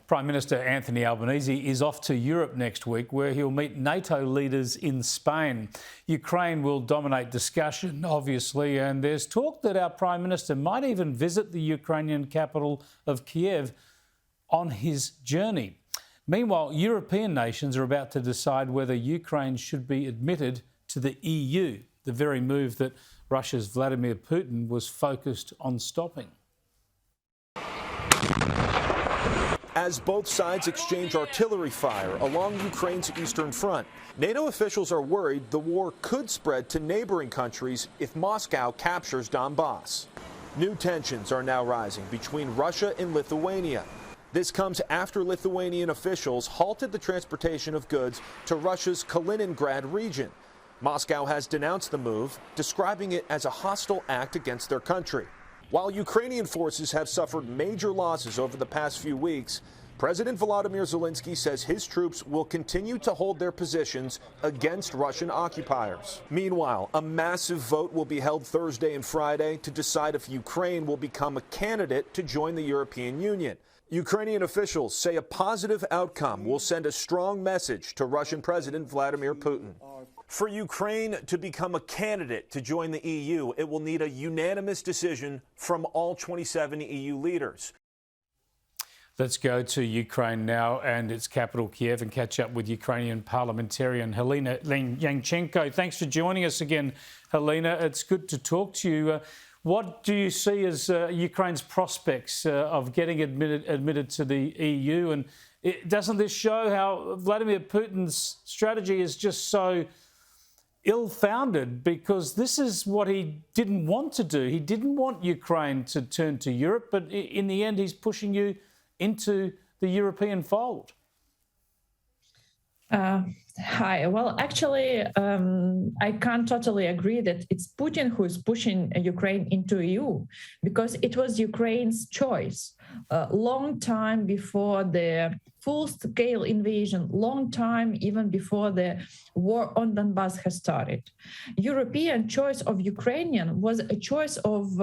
Prime Minister Anthony Albanese is off to Europe next week, where he'll meet NATO leaders in Spain. Ukraine will dominate discussion, obviously, and there's talk that our Prime Minister might even visit the Ukrainian capital of Kiev on his journey. Meanwhile, European nations are about to decide whether Ukraine should be admitted to the EU, the very move that Russia's Vladimir Putin was focused on stopping. As both sides exchange artillery fire along Ukraine's eastern front, NATO officials are worried the war could spread to neighboring countries if Moscow captures Donbass. New tensions are now rising between Russia and Lithuania. This comes after Lithuanian officials halted the transportation of goods to Russia's Kaliningrad region. Moscow has denounced the move, describing it as a hostile act against their country. While Ukrainian forces have suffered major losses over the past few weeks, President Volodymyr Zelensky says his troops will continue to hold their positions against Russian occupiers. Meanwhile, a massive vote will be held Thursday and Friday to decide if Ukraine will become a candidate to join the European Union. Ukrainian officials say a positive outcome will send a strong message to Russian President Vladimir Putin. For Ukraine to become a candidate to join the EU, it will need a unanimous decision from all 27 EU leaders. Let's go to Ukraine now and its capital, Kiev, and catch up with Ukrainian parliamentarian Helena Yanchenko. Thanks for joining us again, Helena. It's good to talk to you. What do you see as Ukraine's prospects of getting admitted to the EU? And doesn't this show how Vladimir Putin's strategy is just so ill-founded, because this is what he didn't want to do? He didn't want Ukraine to turn to Europe, but in the end, he's pushing you into the European fold. Hi. Well, actually, I can't totally agree that it's Putin who is pushing Ukraine into EU, because it was Ukraine's choice. Long time before the full-scale invasion, long time even before the war on Donbass has started. European choice of Ukrainian was a choice of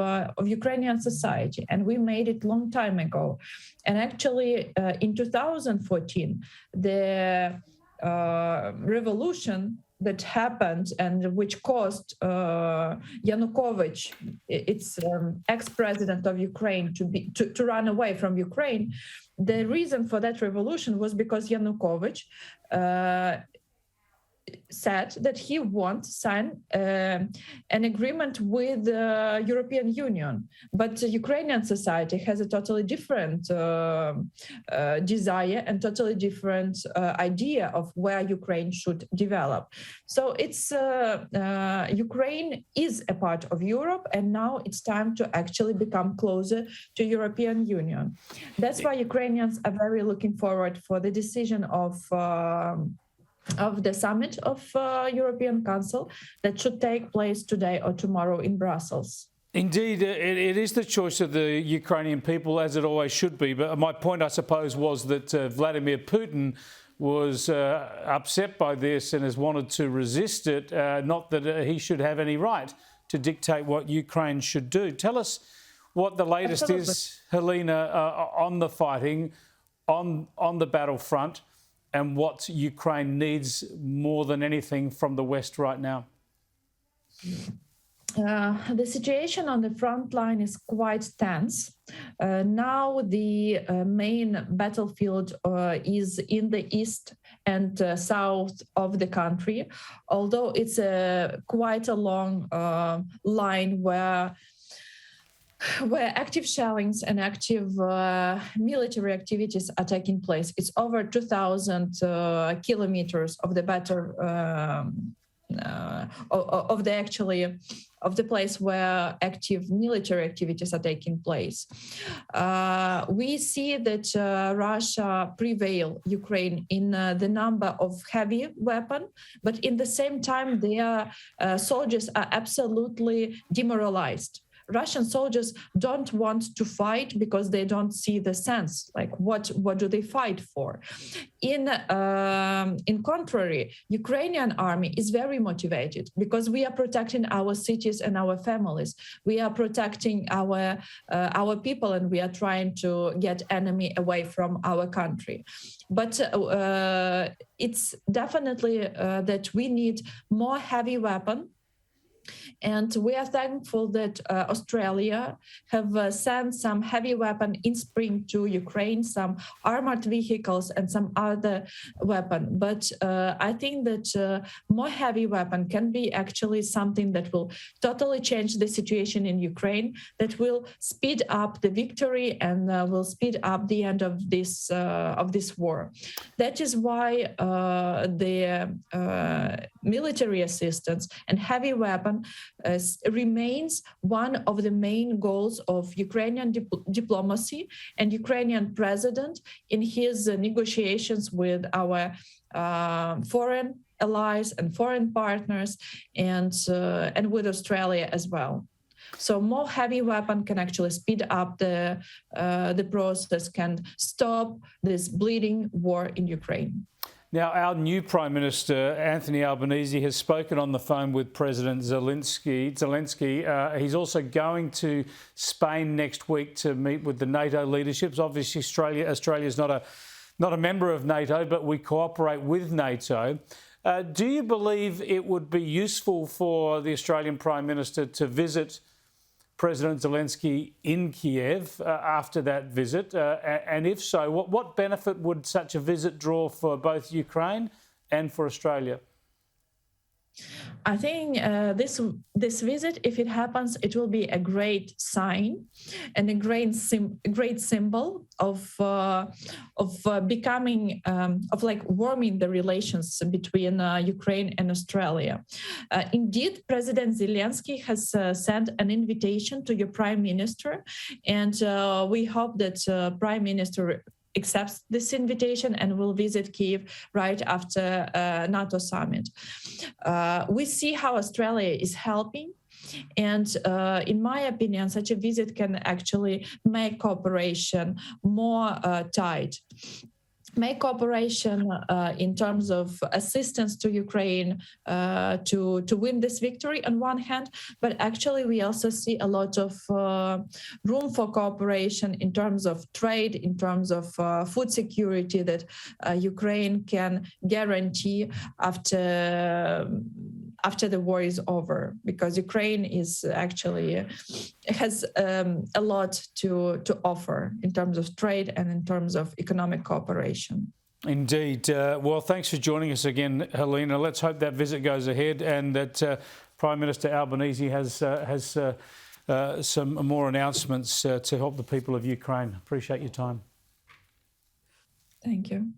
Ukrainian society, and we made it long time ago. And actually, in 2014, the revolution that happened and which caused Yanukovych, its ex-president of Ukraine, to run away from Ukraine. The reason for that revolution was because Yanukovych said that he wants to sign an agreement with the European Union. But the Ukrainian society has a totally different desire and totally different idea of where Ukraine should develop. So it's Ukraine is a part of Europe, and now it's time to actually become closer to European Union. That's why Ukrainians are very looking forward for the decision of the summit of European Council that should take place today or tomorrow in Brussels. Indeed, it is the choice of the Ukrainian people, as it always should be. But my point, I suppose, was that Vladimir Putin was upset by this and has wanted to resist it, not that he should have any right to dictate what Ukraine should do. Tell us what the latest is, Helena, on the fighting, on the battlefront, and what Ukraine needs more than anything from the West right now. The situation on the front line is quite tense. Now the main battlefield is in the east and south of the country, although it's quite a long line where active shellings and active military activities are taking place. It's over 2,000 kilometers of the of the place where active military activities are taking place. We see that Russia prevail Ukraine in the number of heavy weapon, but in the same time, their soldiers are absolutely demoralized. Russian soldiers don't want to fight because they don't see the sense. Like, what do they fight for? In contrary, Ukrainian army is very motivated because we are protecting our cities and our families. We are protecting our people, and we are trying to get enemy away from our country. But it's definitely that we need more heavy weapon. And we are thankful that Australia have sent some heavy weapon in spring to Ukraine, some armored vehicles and some other weapon. But I think that more heavy weapon can be actually something that will totally change the situation in Ukraine, that will speed up the victory and will speed up the end of this war. That is why the military assistance and heavy weapon remains one of the main goals of Ukrainian diplomacy and Ukrainian president in his negotiations with our foreign allies and foreign partners, and with Australia as well. So more heavy weapon can actually speed up the process, can stop this bleeding war in Ukraine. Now, our new Prime Minister, Anthony Albanese, has spoken on the phone with President Zelensky. He's also going to Spain next week to meet with the NATO leaderships. Obviously, Australia is not a member of NATO, but we cooperate with NATO. Do you believe it would be useful for the Australian Prime Minister to visit President Zelensky in Kiev after that visit? And if so, what benefit would such a visit draw for both Ukraine and for Australia? I think this visit, if it happens, it will be a great sign and a great symbol of becoming warming the relations between Ukraine and Australia. Indeed, President Zelensky has sent an invitation to your Prime Minister, and we hope that Prime Minister accepts this invitation and will visit Kyiv right after NATO summit. We see how Australia is helping. And in my opinion, such a visit can actually make cooperation more tight. Make cooperation in terms of assistance to Ukraine to win this victory on one hand, but actually we also see a lot of room for cooperation in terms of trade, in terms of food security that Ukraine can guarantee after the war is over, because Ukraine is actually has a lot to offer in terms of trade and in terms of economic cooperation. Indeed. Well, thanks for joining us again, Helena. Let's hope that visit goes ahead and that Prime Minister Albanese has some more announcements to help the people of Ukraine. Appreciate your time. Thank you.